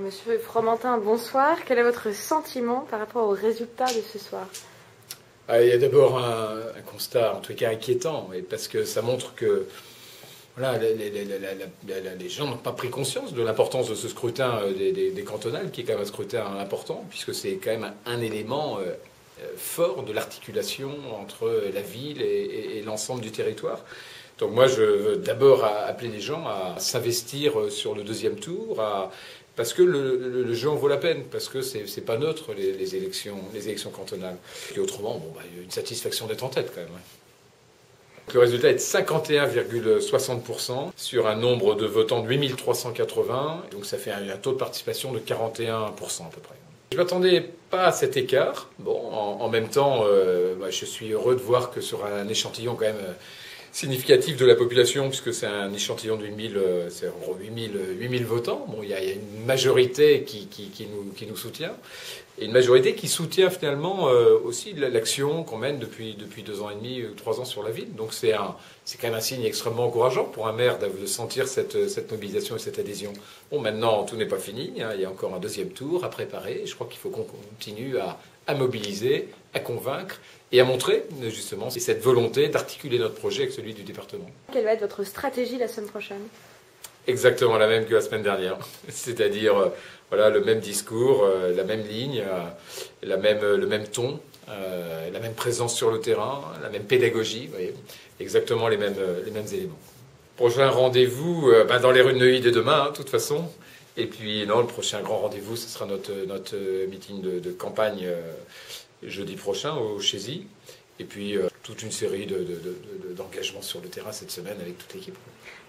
Monsieur Fromentin, bonsoir. Quel est votre sentiment par rapport aux résultats de ce soir? Il y a d'abord un constat, en tout cas inquiétant, parce que ça montre que voilà, les gens n'ont pas pris conscience de l'importance de ce scrutin des cantonales, qui est quand même un scrutin important, puisque c'est quand même un élément fort de l'articulation entre la ville et l'ensemble du territoire. Donc moi, je veux d'abord appeler les gens à s'investir sur le deuxième tour, parce que le jeu en vaut la peine, parce que c'est pas neutre les élections cantonales. Et autrement, il y a une satisfaction d'être en tête quand même. Le résultat est de 51,60% sur un nombre de votants de 8380, donc ça fait un taux de participation de 41% à peu près. Je ne m'attendais pas à cet écart. Bon, en même temps, je suis heureux de voir que sur un échantillon quand même significatif de la population, puisque c'est un échantillon de 8000, c'est en gros 8000 votants. Bon, il y a une majorité qui nous soutient, et une majorité qui soutient finalement aussi l'action qu'on mène depuis 2 ans et demi ou 3 ans sur la ville. Donc c'est quand même un signe extrêmement encourageant pour un maire de sentir cette mobilisation et cette adhésion. Bon, maintenant, tout n'est pas fini, hein, il y a encore un deuxième tour à préparer. Je crois qu'il faut qu'on continue à mobiliser, à convaincre et à montrer justement cette volonté d'articuler notre projet avec celui du département. Quelle va être votre stratégie la semaine prochaine? Exactement la même que la semaine dernière, c'est-à-dire voilà, le même discours, la même ligne, le même ton, la même présence sur le terrain, la même pédagogie, vous voyez, exactement les mêmes éléments. Prochain rendez-vous dans les rues de Neuilly dès demain, de toute façon. Et puis le prochain grand rendez-vous, ce sera notre meeting de campagne jeudi prochain au Chézy. Et puis toute une série d'engagements sur le terrain cette semaine avec toute l'équipe.